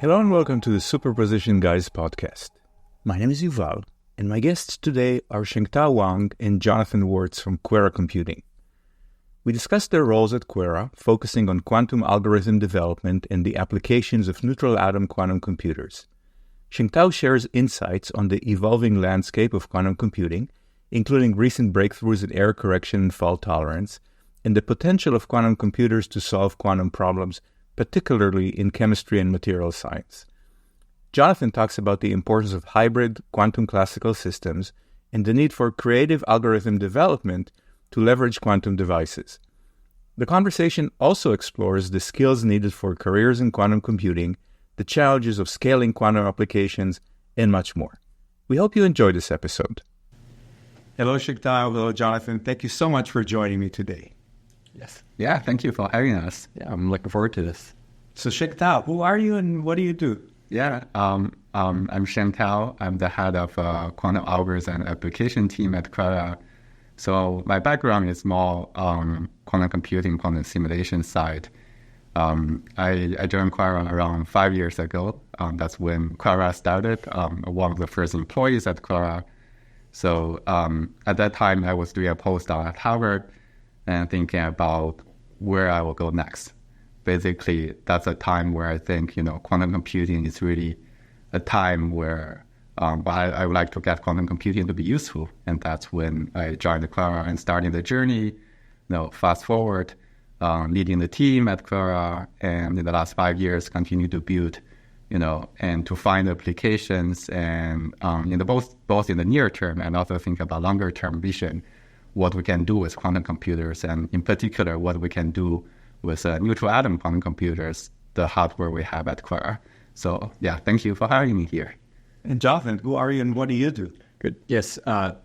Hello and welcome to the Superposition Guys podcast. My name is Yuval, and my guests today are Shengtao Wang and Jonathan Wurtz from QuEra Computing. We discussed their roles at QuEra, focusing on quantum algorithm development and the applications of neutral atom quantum computers. Shengtao shares insights on the evolving landscape of quantum computing, including recent breakthroughs in error correction and fault tolerance, and the potential of quantum computers to solve quantum problems, particularly in chemistry and material science. Jonathan talks about the importance of hybrid quantum classical systems and the need for creative algorithm development to leverage quantum devices. The conversation also explores the skills needed for careers in quantum computing, the challenges of scaling quantum applications, and much more. We hope you enjoy this episode. Hello, Shengtao. Hello, Jonathan. Thank you so much for joining me today. Yes. Yeah, thank you for having us. Yeah, I'm looking forward to this. So, Shengtao, who are you and what do you do? Yeah, I'm Shengtao. I'm the head of quantum algorithms and application team at QuEra. So my background is more quantum computing, quantum simulation side. I joined QuEra around 5 years ago. That's when QuEra started. One of the first employees at QuEra. So at that time, I was doing a postdoc at Harvard and thinking about where I will go next. Basically, that's a time where I think, quantum computing is really a time where I would like to get quantum computing to be useful. And that's when I joined QuEra and starting the journey. Fast forward, leading the team at QuEra, and in the last 5 years, continue to build, and to find applications and both in the near term and also think about longer term vision, what we can do with quantum computers, and in particular, what we can do with neutral atom quantum computers, the hardware we have at QuEra. So yeah, thank you for having me here. And Jonathan, who are you and what do you do? Good. Yes, my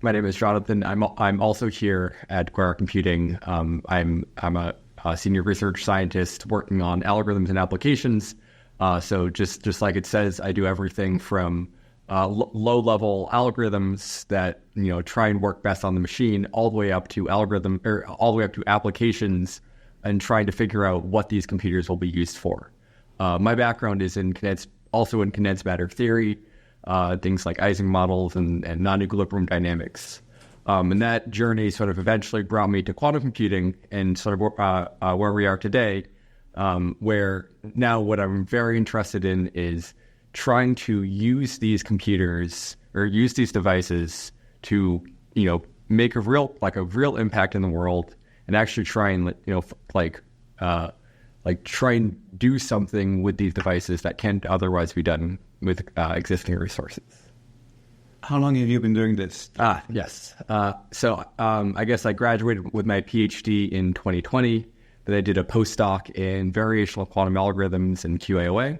name is Jonathan. I'm also here at QuEra Computing. I'm a senior research scientist working on algorithms and applications. So just like it says, I do everything from low-level algorithms that try and work best on the machine, all the way up to applications, and trying to figure out what these computers will be used for. My background is in condensed matter theory, things like Ising models and non-equilibrium dynamics. And that journey sort of eventually brought me to quantum computing and sort of where we are today, where now what I'm very interested in is trying to use these computers or use these devices to, make a real impact in the world and actually try and, try and do something with these devices that can't otherwise be done with existing resources. How long have you been doing this? Yes. So I guess I graduated with my PhD in 2020. Then I did a postdoc in variational quantum algorithms and QAOA.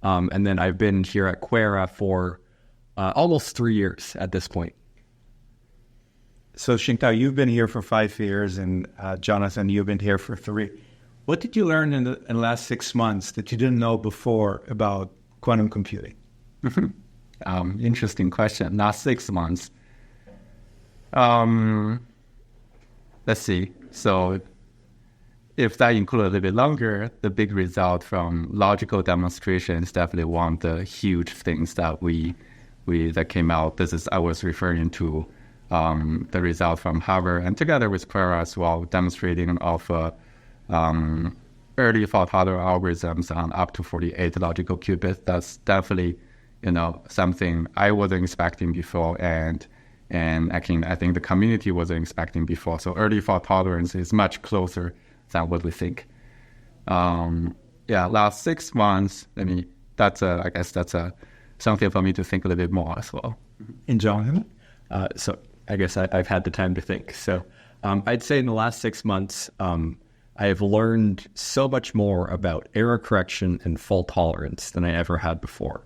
And then I've been here at QuEra for almost 3 years at this point. So Shengtao, you've been here for 5 years, and Jonathan, you've been here for 3. What did you learn in the last 6 months that you didn't know before about quantum computing? Interesting question. Last 6 months. Let's see. So if that includes a little bit longer, the big result from logical demonstration is definitely one of the huge things that that came out. I was referring to the result from Harvard and together with QuEra as well, demonstrating of early fault-tolerant algorithms on up to 48 logical qubits. That's definitely, something I wasn't expecting before, and I think the community wasn't expecting before. So early fault tolerance is much closer than what we think. Last 6 months, I guess that's something for me to think a little bit more as well. And Jonathan? So I guess I've had the time to think. So I'd say in the last 6 months, I have learned so much more about error correction and fault tolerance than I ever had before.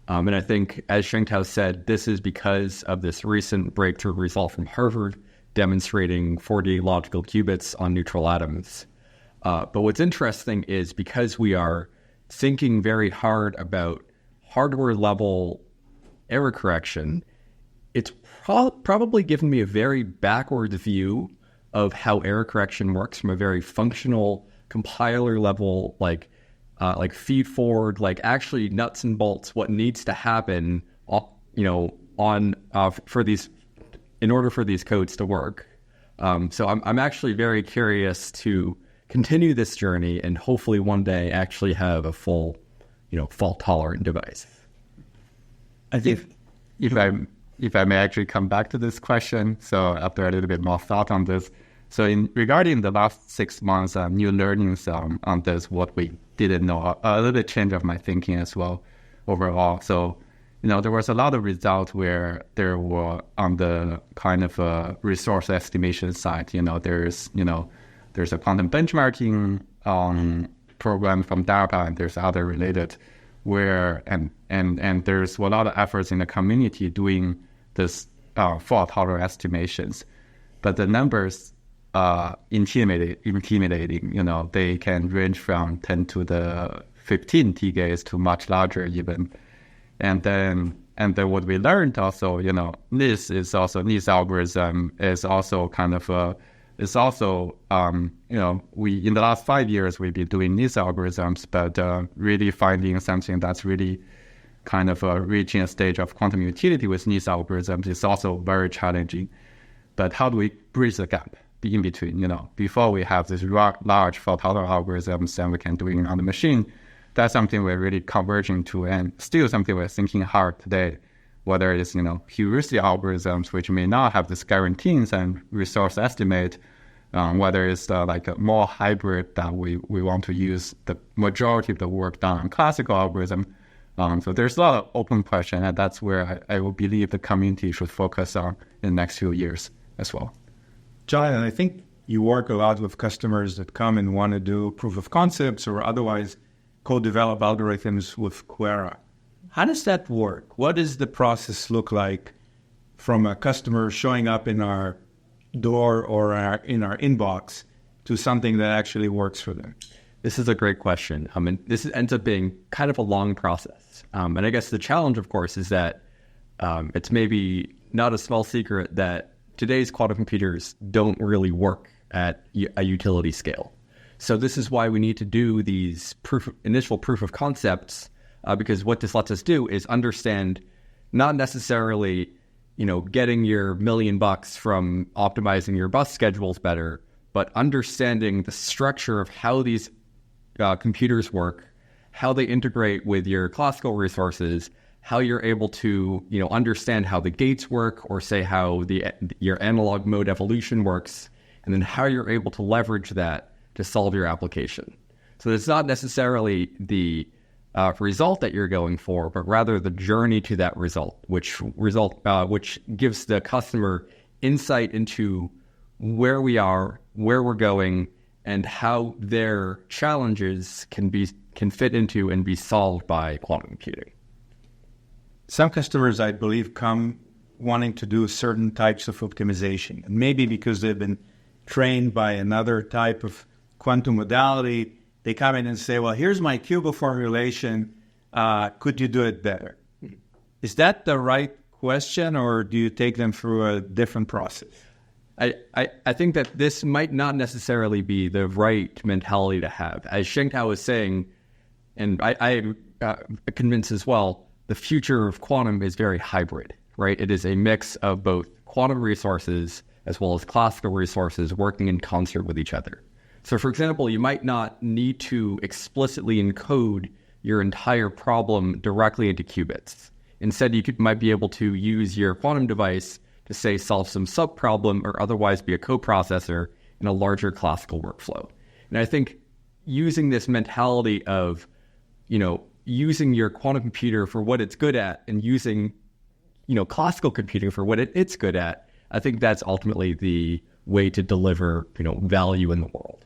And I think, as Shengtao said, this is because of this recent breakthrough result from Harvard demonstrating 48 logical qubits on neutral atoms. But what's interesting is because we are thinking very hard about hardware-level error correction, it's probably given me a very backward view of how error correction works from a very functional compiler level, like feed forward, like actually nuts and bolts, what needs to happen, for these, in order for these codes to work. So I'm actually very curious to continue this journey and hopefully one day actually have a full, fault tolerant device. I think if I may actually come back to this question, so after a little bit more thought on this, so regarding the last 6 months, new learnings on this, what we didn't know, a little bit change of my thinking as well overall. So, there was a lot of results where there were on the kind of resource estimation side, there's a quantum benchmarking program from DARPA, and there's other related where, and there's a lot of efforts in the community doing this fault tolerant estimations, but the numbers intimidating. They can range from 10 to the 15 TGAs to much larger even. And then what we learned also, NIS algorithm is also kind of we in the last 5 years we've been doing NIS algorithms, but really finding something that's really kind of reaching a stage of quantum utility with NIS algorithms is also very challenging. But how do we bridge the gap in between? Before we have this large fault-tolerant algorithms and we can do it on the machine, that's something we're really converging to, and still something we're thinking hard today. Whether it's heuristic algorithms, which may not have this guarantees and resource estimate, whether it's like a more hybrid that we want to use the majority of the work done on classical algorithm. So there's a lot of open question, and that's where I will believe the community should focus on in the next few years as well. Jonathan, I think you work a lot with customers that come and want to do proof of concepts or otherwise co-develop algorithms with QuEra. How does that work? What does the process look like from a customer showing up in our door or in our inbox to something that actually works for them? This is a great question. This ends up being kind of a long process. And I guess the challenge, of course, is that it's maybe not a small secret that today's quantum computers don't really work at a utility scale. So this is why we need to do these initial proof of concepts, because what this lets us do is understand not necessarily, getting your $1 million from optimizing your bus schedules better, but understanding the structure of how these computers work, how they integrate with your classical resources, how you're able to, understand how the gates work, or say how your analog mode evolution works, and then how you're able to leverage that to solve your application. So it's not necessarily the result that you're going for, but rather the journey to that result, which gives the customer insight into where we are, where we're going, and how their challenges can fit into and be solved by quantum computing. Some customers, I believe, come wanting to do certain types of optimization, and maybe because they've been trained by another type of quantum modality, they come in and say, well, here's my QUBO formulation. Could you do it better? Mm-hmm. Is that the right question, or do you take them through a different process? I think that this might not necessarily be the right mentality to have. As Shengtao was saying, and I am convinced as well, the future of quantum is very hybrid, right? It is a mix of both quantum resources as well as classical resources working in concert with each other. So, for example, you might not need to explicitly encode your entire problem directly into qubits. Instead, you might be able to use your quantum device to, say, solve some sub-problem or otherwise be a coprocessor in a larger classical workflow. And I think using this mentality of, using your quantum computer for what it's good at and using, classical computing for what it's good at, I think that's ultimately the way to deliver, value in the world.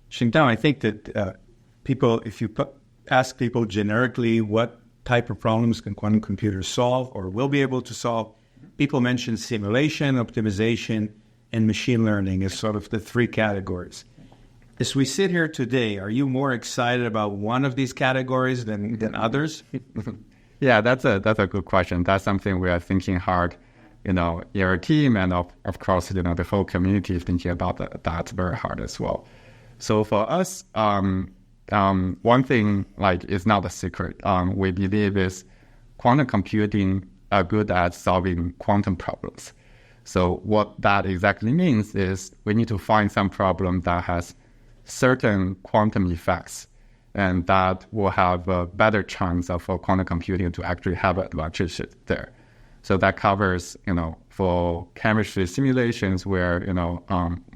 Shengtao, I think that if you ask people generically what type of problems can quantum computers solve or will be able to solve, people mention simulation, optimization, and machine learning as sort of the three categories. As we sit here today, are you more excited about one of these categories than others? Yeah, that's a good question. That's something we are thinking hard, in our team, and of course, the whole community is thinking about that very hard as well. So for us, one thing is not a secret. We believe is quantum computing are good at solving quantum problems. So what that exactly means is we need to find some problem that has certain quantum effects, and that will have a better chance of quantum computing to actually have advantages there. So that covers, for chemistry simulations where,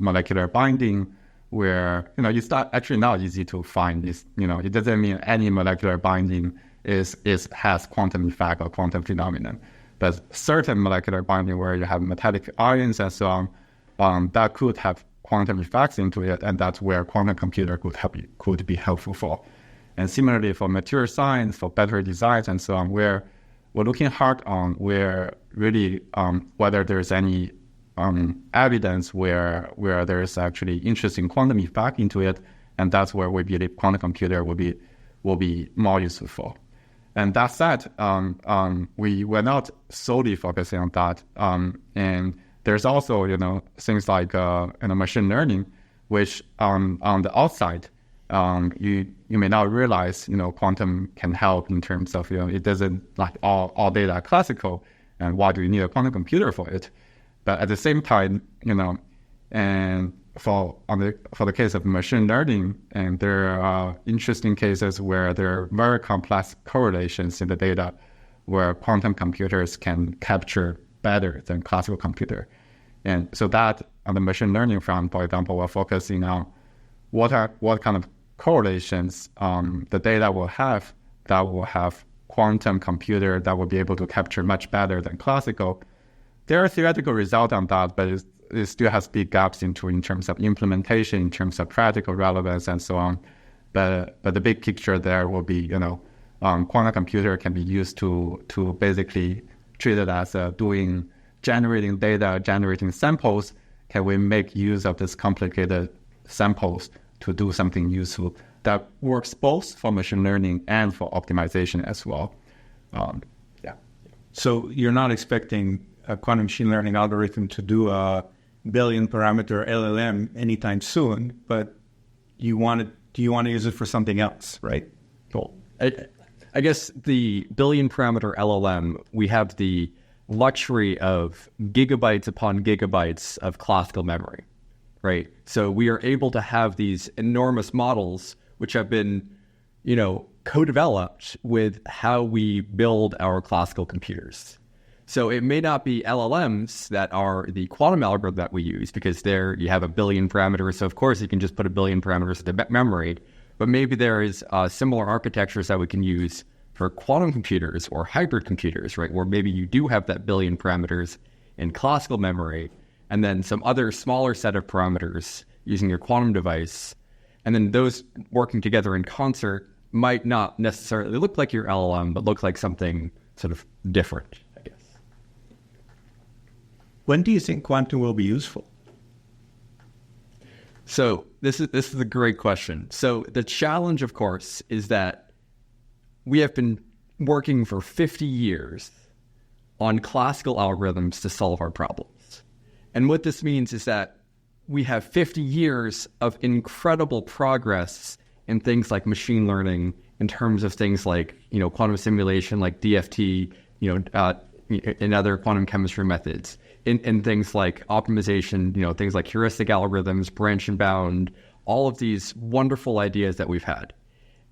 molecular binding, where, it's not actually not easy to find this, it doesn't mean any molecular binding has quantum effect or quantum phenomenon. But certain molecular binding where you have metallic ions and so on, that could have quantum effects into it, and that's where quantum computer could be helpful for. And similarly for material science, for battery designs and so on, where we're looking hard on where really whether there's any evidence where there's actually interesting quantum effect into it, and that's where we believe quantum computer will be more useful for. And that said, we were not solely focusing on that, and there's also things like machine learning, which on the outside you may not realize quantum can help in terms of it doesn't like all data are classical, and why do you need a quantum computer for it? But at the same time, and for the case of machine learning, and there are interesting cases where there are very complex correlations in the data where quantum computers can capture better than classical computer. And so that on the machine learning front, for example, we're focusing on what kind of correlations the data will have that will have quantum computer that will be able to capture much better than classical. There are theoretical results on that, but it still has big gaps in terms of implementation, in terms of practical relevance, and so on. But the big picture there will be, quantum computer can be used to basically treat it as generating data, generating samples. Can we make use of this complicated samples to do something useful that works both for machine learning and for optimization as well? So you're not expecting a quantum machine learning algorithm to do a billion parameter LLM anytime soon, but do you want to use it for something else, right? Cool. I guess the billion parameter LLM, we have the luxury of gigabytes upon gigabytes of classical memory, right? So we are able to have these enormous models which have been, co-developed with how we build our classical computers. So it may not be LLMs that are the quantum algorithm that we use, because there you have a billion parameters. So of course you can just put a billion parameters into memory, but maybe there is similar architectures that we can use for quantum computers or hybrid computers, right? Where maybe you do have that billion parameters in classical memory, and then some other smaller set of parameters using your quantum device. And then those working together in concert might not necessarily look like your LLM, but look like something sort of different, I guess. When do you think quantum will be useful? So this is a great question. So the challenge, of course, is that we have been working for 50 years on classical algorithms to solve our problems. And what this means is that we have 50 years of incredible progress in things like machine learning, in terms of things like, quantum simulation, like DFT, and other quantum chemistry methods, in things like optimization, things like heuristic algorithms, branch and bound, all of these wonderful ideas that we've had.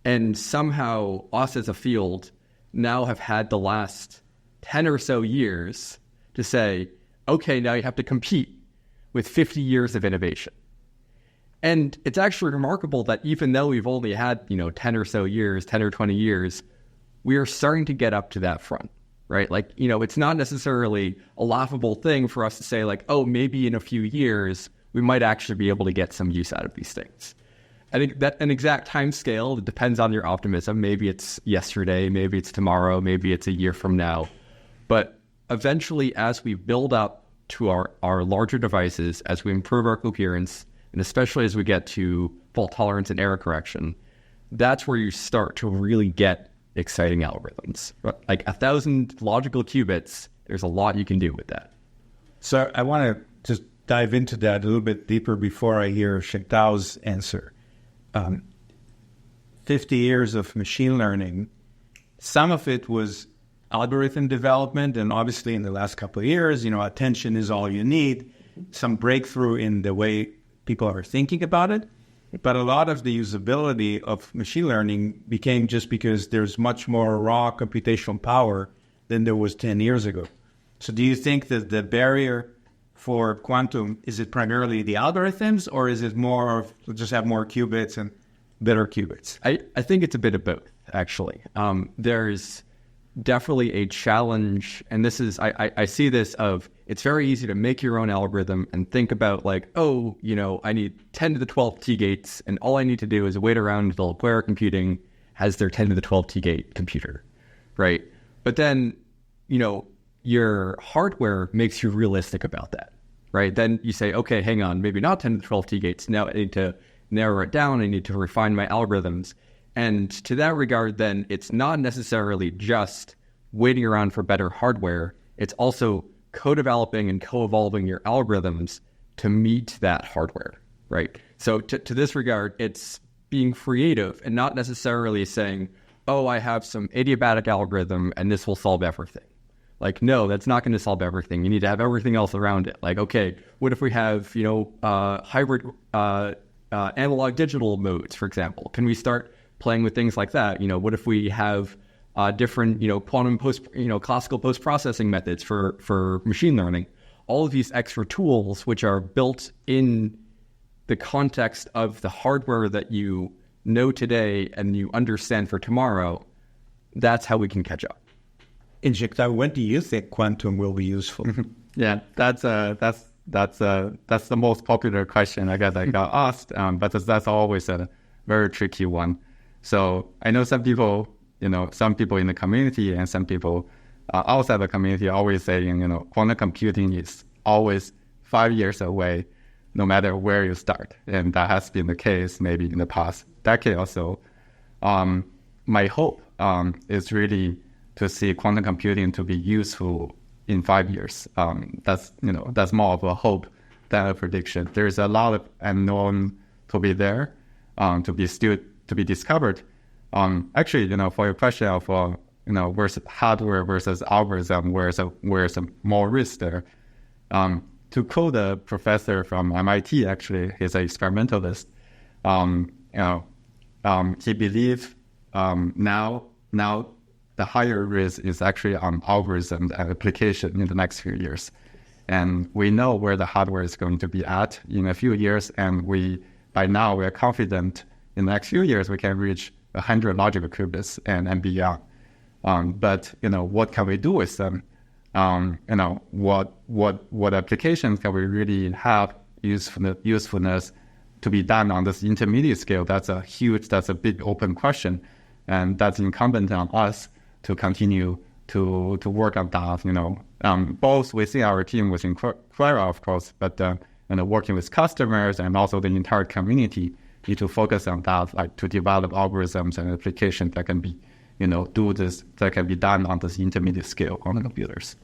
And somehow us as a field now have had the last 10 or so years to say, okay, now you have to compete with 50 years of innovation. And it's actually remarkable that even though we've only had, 10 or so years, 10 or 20 years, we are starting to get up to that front, right? Like, it's not necessarily a laughable thing for us to say like, oh, maybe in a few years, we might actually be able to get some use out of these things. I think that an exact time scale, it depends on your optimism. Maybe it's yesterday, maybe it's tomorrow, maybe it's a year from now. But eventually, as we build up to our larger devices, as we improve our coherence, and especially as we get to fault tolerance and error correction, that's where you start to really get exciting algorithms. Like 1,000 logical qubits, there's a lot you can do with that. So I want to just dive into that a little bit deeper before I hear Shengtao's answer. 50 years of machine learning, some of it was algorithm development, and obviously in the last couple of years, attention is all you need, some breakthrough in the way people are thinking about it. But a lot of the usability of machine learning became just because there's much more raw computational power than there was 10 years ago. So do you think that the barrier for quantum, is it primarily the algorithms, or is it more of just have more qubits and better qubits? I think it's a bit of both, actually. There's definitely a challenge, and this is, I see this of, it's very easy to make your own algorithm and think about like, I need 10 to the 12th T-gates, and all I need to do is wait around until QuEra computing has their 10 to the 12th T-gate computer, right? But then, your hardware makes you realistic about that, right? Then you say, okay, hang on, maybe not 10 to the 12 T-gates. Now I need to narrow it down. I need to refine my algorithms. And to that regard, then it's not necessarily just waiting around for better hardware. It's also co-developing and co-evolving your algorithms to meet that hardware, right? So to this regard, it's being creative and not necessarily saying, I have some adiabatic algorithm and this will solve everything. Like, no, that's not going to solve everything. You need to have everything else around it. Like, okay, what if we have, hybrid analog digital modes, for example? Can we start playing with things like that? What if we have different, quantum classical post-processing methods for machine learning? All of these extra tools, which are built in the context of the hardware that you know today and you understand for tomorrow, that's how we can catch up. In Shengtao, when do you think quantum will be useful? Yeah, that's the most popular question I got asked, but that's always a very tricky one. So I know some people in the community and some people outside the community are always saying, quantum computing is always 5 years away, no matter where you start. And that has been the case maybe in the past decade or so. My hope is really to see quantum computing to be useful in 5 years. That's more of a hope than a prediction. There's a lot of unknown to be there, to be discovered. Actually, for your question of where's hardware versus algorithm, where's more risk there. To quote a professor from MIT, actually, he's an experimentalist. He believes now the higher risk is actually on algorithms and application in the next few years. And we know where the hardware is going to be at in a few years. And by now, we are confident in the next few years, we can reach 100 logical qubits and beyond. But, what can we do with them? What applications can we really have usefulness to be done on this intermediate scale? That's a big open question. And that's incumbent on us to continue to work on that, both within our team, within QuEra, of course, but working with customers and also the entire community need to focus on that, like to develop algorithms and applications that can be, that can be done on this intermediate scale on the computers.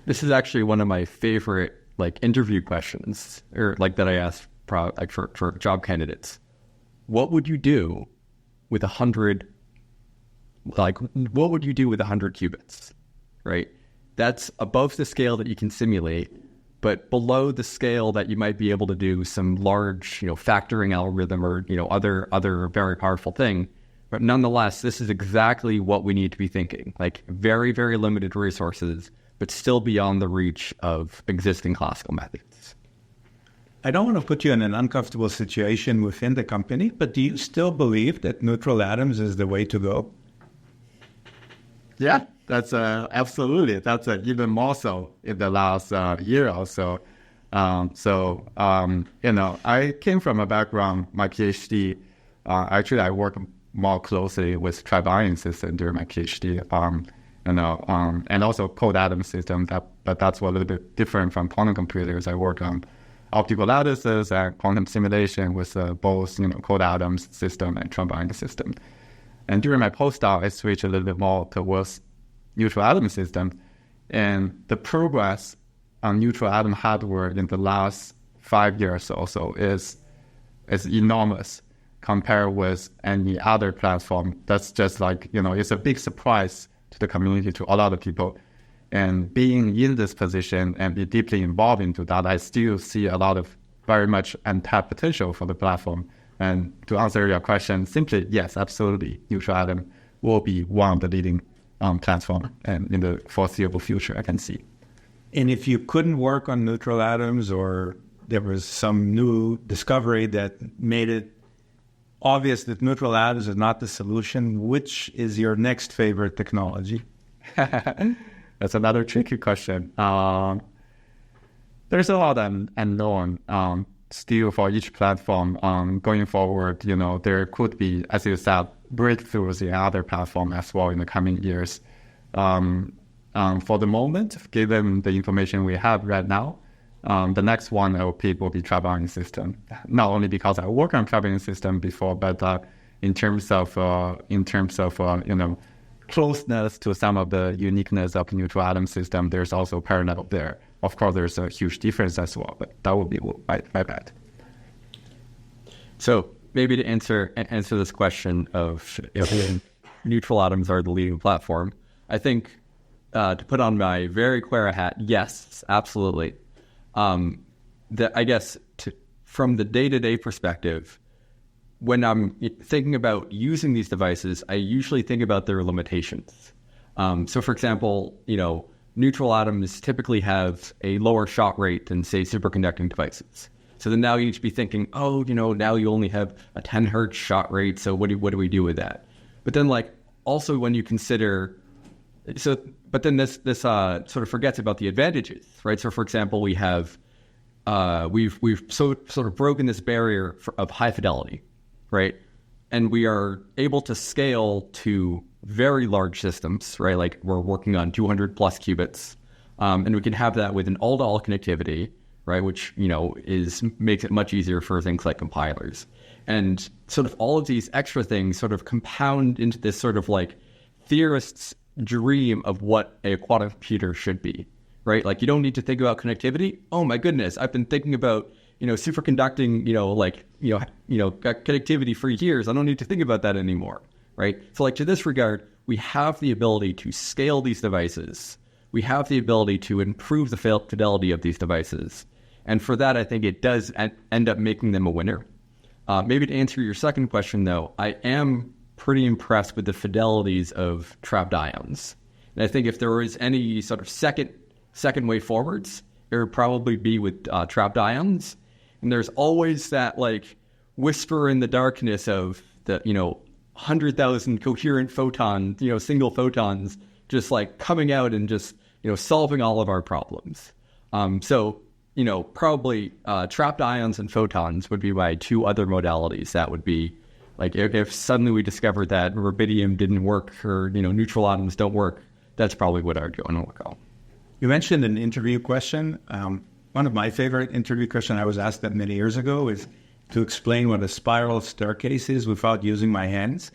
This is actually one of my favorite interview questions, or that I ask for job candidates. What would you do with 100? What would you do with 100 qubits, right? That's above the scale that you can simulate, but below the scale that you might be able to do some large, factoring algorithm or, other very powerful thing. But nonetheless, this is exactly what we need to be thinking, very, very limited resources, but still beyond the reach of existing classical methods. I don't want to put you in an uncomfortable situation within the company, but do you still believe that neutral atoms is the way to go? Yeah, that's absolutely. That's even more so in the last year or so. I came from a background, my PhD. Actually, I work more closely with tri-ion system during my PhD. And also cold atom system. But that's a little bit different from quantum computers. I work on optical lattices and quantum simulation with both cold atoms system and tri-ion system. And during my postdoc, I switched a little bit more towards neutral atom system. And the progress on neutral atom hardware in the last 5 years or so is enormous compared with any other platform. That's just like, it's a big surprise to the community, to a lot of people. And being in this position and be deeply involved into that, I still see a lot of very much untapped potential for the platform. And to answer your question, simply, yes, absolutely. Neutral atom will be one of the leading platform, and in the foreseeable future, I can see. And if you couldn't work on neutral atoms, or there was some new discovery that made it obvious that neutral atoms is not the solution, which is your next favorite technology? That's another tricky question. There's a lot of unknown still for each platform. Going forward, there could be, as you said, breakthroughs in other platforms as well in the coming years. For the moment, given the information we have right now, the next one I will pick will be traveling system. Not only because I work on traveling system before, but in terms of closeness to some of the uniqueness of neutral atom system, there's also parallel there. Of course, there's a huge difference as well, but that would be my bet. So maybe to answer this question of if neutral atoms are the leading platform, I think to put on my very QuEra hat, yes, absolutely. I guess from the day-to-day perspective, when I'm thinking about using these devices, I usually think about their limitations. So for example, neutral atoms typically have a lower shot rate than, say, superconducting devices. So then now you need to be thinking, now you only have a 10 hertz shot rate, so what do we do with that? But then also when you consider, but then this sort of forgets about the advantages, right? So for example, we've sort of broken this barrier of high fidelity, right? And we are able to scale to very large systems, right? Like we're working on 200 plus qubits, and we can have that with an all-to-all connectivity, right? Which, makes it much easier for things like compilers. And sort of all of these extra things sort of compound into this sort of like theorist's dream of what a quantum computer should be, right? Like you don't need to think about connectivity. Oh my goodness, I've been thinking about, superconducting, connectivity for years. I don't need to think about that anymore, right? So to this regard, we have the ability to scale these devices. We have the ability to improve the fidelity of these devices. And for that, I think it does end up making them a winner. Maybe to answer your second question, though, I am pretty impressed with the fidelities of trapped ions. And I think if there was any sort of second way forwards, it would probably be with trapped ions. And there's always that whisper in the darkness of the 100,000 coherent photons, single photons, just coming out and just solving all of our problems. So probably trapped ions and photons would be my two other modalities. That would be if suddenly we discovered that rubidium didn't work or neutral atoms don't work, that's probably what I would go and look at. You mentioned an interview question. One of my favorite interview questions I was asked that many years ago is to explain what a spiral staircase is without using my hands.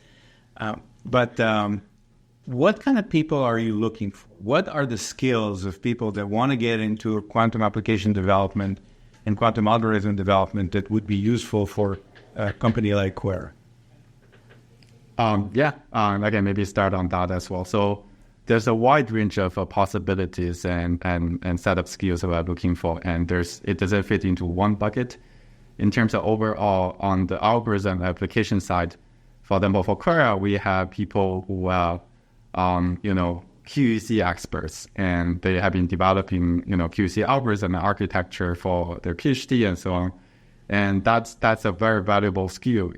But what kind of people are you looking for? What are the skills of people that want to get into quantum application development and quantum algorithm development that would be useful for a company like QuEra? I can maybe start on that as well. So there's a wide range of possibilities and set of skills that we're looking for, and it doesn't fit into one bucket. In terms of overall, on the algorithm application side, for example, for QuEra, we have people who are, QEC experts, and they have been developing, QEC algorithm and architecture for their PhD and so on. And that's a very valuable skill.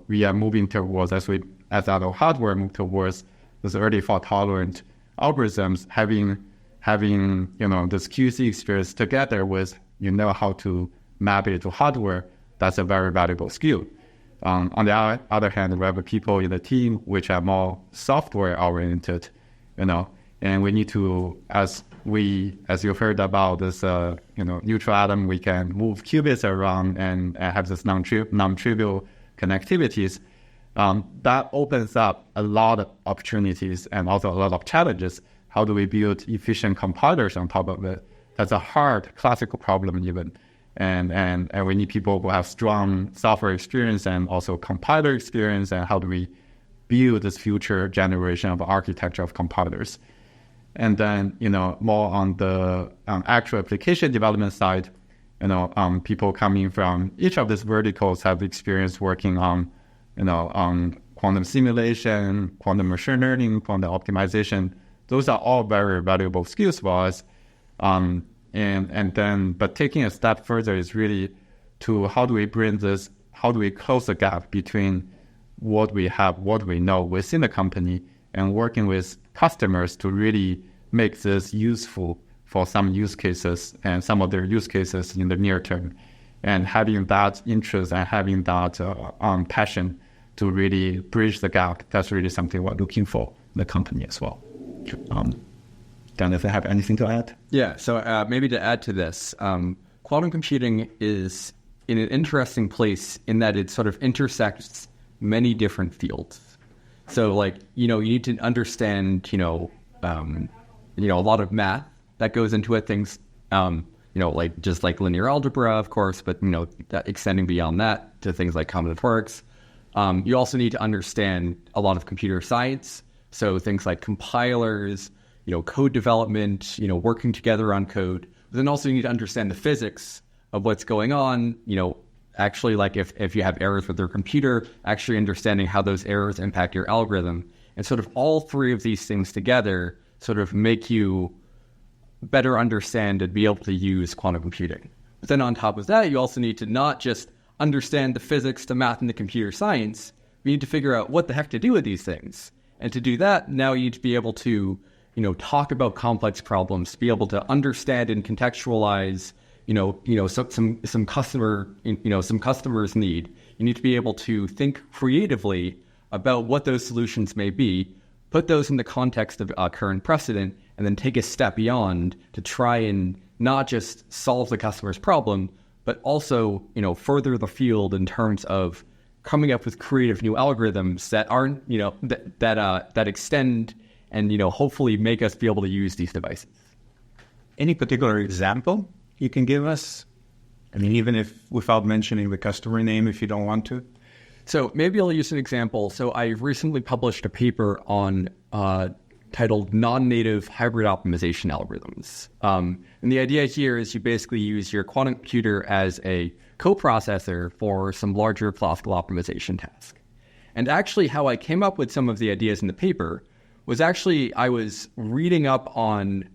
We are moving towards, as our hardware move towards this early fault-tolerant algorithms, having this QC experience together with how to map it to hardware. That's a very valuable skill. On the other hand, we have people in the team which are more software oriented, and we need to, as you've heard about this, neutral atom, we can move qubits around and have this non-trivial connectivities. That opens up a lot of opportunities and also a lot of challenges. How do we build efficient compilers on top of it? That's a hard classical problem even. and we need people who have strong software experience and also compiler experience, and how do we build this future generation of architecture of compilers. And then, more on the actual application development side, people coming from each of these verticals have experience working on, on quantum simulation, quantum machine learning, quantum optimization. Those are all very valuable skills for us. But taking a step further is really to how do we close the gap between what we have, what we know within the company, and working with customers to really make this useful for some use cases and some of their use cases in the near term. And having that interest and having that passion to really bridge the gap, that's really something we're looking for in the company as well. Jonathan, have anything to add? Yeah, so maybe to add to this, quantum computing is in an interesting place in that it sort of intersects many different fields. So you need to understand, a lot of math that goes into it, things, just like linear algebra, of course, but, that extending beyond that to things like combinatorics networks. You also need to understand a lot of computer science. So things like compilers, code development, working together on code. But then also you need to understand the physics of what's going on, actually if you have errors with your computer, actually understanding how those errors impact your algorithm. And sort of all three of these things together sort of make you better understand and be able to use quantum computing. But then on top of that, you also need to not just understand the physics, the math, and the computer science. You need to figure out what the heck to do with these things. And to do that, now you need to be able to, talk about complex problems, be able to understand and contextualize, some customers' need. You need to be able to think creatively about what those solutions may be, put those in the context of current precedent, and then take a step beyond to try and not just solve the customer's problem, but also, further the field in terms of coming up with creative new algorithms that aren't, that extend and, hopefully make us be able to use these devices. Any particular example you can give us? I mean, even if without mentioning the customer name, if you don't want to. So maybe I'll use an example. So I recently published a paper on titled Non-Native Hybrid Optimization Algorithms. And the idea here is you basically use your quantum computer as a coprocessor for some larger classical optimization task. And actually how I came up with some of the ideas in the paper was actually I was reading up on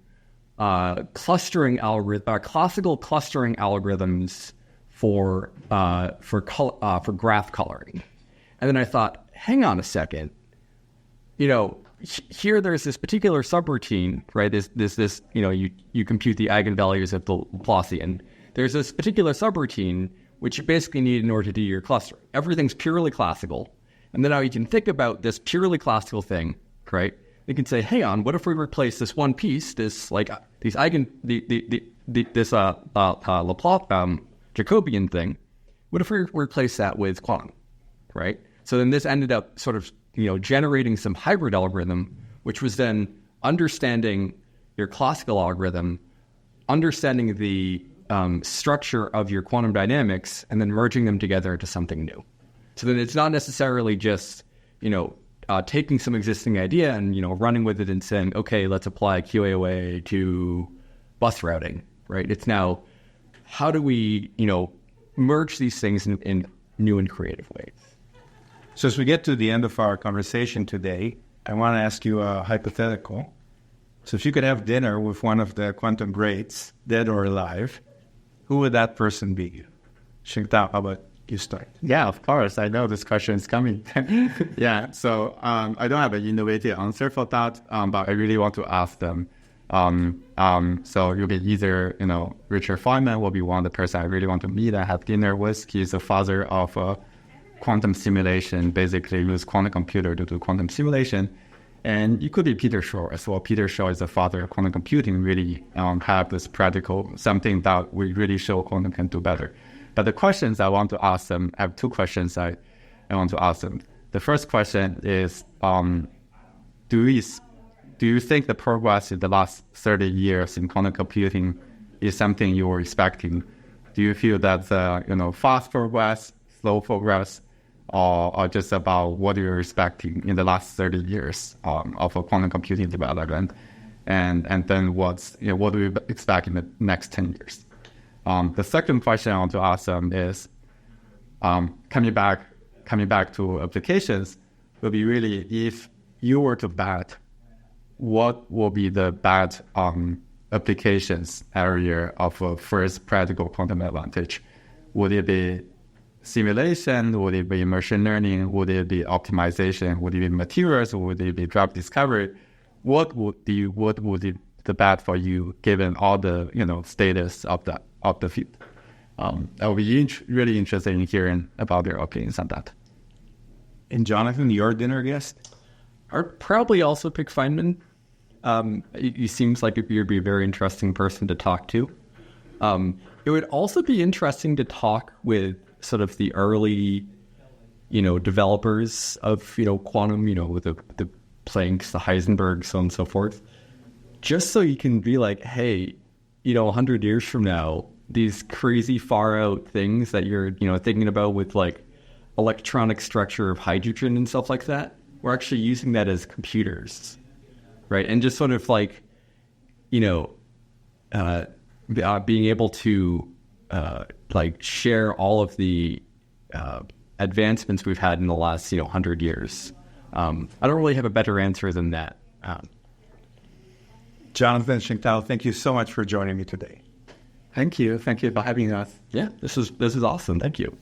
classical clustering algorithms for graph coloring. And then I thought, hang on a second, here there's this particular subroutine, right? This you compute the eigenvalues of the Laplacian. There's this particular subroutine which you basically need in order to do your clustering. Everything's purely classical. And then now you can think about this purely classical thing, right? You can say, hang on, what if we replace this one piece, this Laplace Jacobian thing? What if we replace that with quantum, right? So then this ended up sort of, generating some hybrid algorithm, which was then understanding your classical algorithm, understanding the structure of your quantum dynamics, and then merging them together into something new. So then it's not necessarily just, taking some existing idea and, running with it and saying, okay, let's apply QAOA to bus routing, right? It's now, how do we, merge these things in new and creative ways? So as we get to the end of our conversation today, I want to ask you a hypothetical. So if you could have dinner with one of the quantum greats, dead or alive, who would that person be? Shengtao, how about you start? Yeah, of course. I know this question is coming. Yeah, so I don't have an innovative answer for that, but I really want to ask them. So you'll be either, Richard Feynman will be one of the person I really want to meet and have dinner with. He's the father of quantum simulation, basically use quantum computer to do quantum simulation. And it could be Peter Shor as well. Peter Shor is the father of quantum computing, really have this practical, something that we really show quantum can do better. But the questions I want to ask them, I have two questions I want to ask them. The first question is, do you think the progress in the last 30 years in quantum computing is something you were expecting Do you feel that's fast progress, slow progress, or just about what you're expecting in the last 30 years of a quantum computing development, and then what do you expect in the next 10 years? The second question I want to ask them is, coming back to applications, will be really, if you were to bet, what will be the bet applications area of a first practical quantum advantage? Would it be simulation? Would it be machine learning? Would it be optimization? Would it be materials? Would it be drug discovery? What would be the bet for you, given all the status of the field? I would be really interested in hearing about your opinions on that. And Jonathan, your dinner guest? I'd probably also pick Feynman. He seems like you'd be a very interesting person to talk to. It would also be interesting to talk with sort of the early, developers of, quantum, with the Plancks, the Heisenbergs, so on and so forth. Just so you can be like, hey, 100 years from now, these crazy far out things that you're, thinking about with like electronic structure of hydrogen and stuff like that, we're actually using that as computers. Right. And just sort of like, being able to share all of the advancements we've had in the last, 100 years. I don't really have a better answer than that. Jonathan, Shengtao, thank you so much for joining me today. Thank you. Thank you for having us. Yeah, this is awesome. Thank you.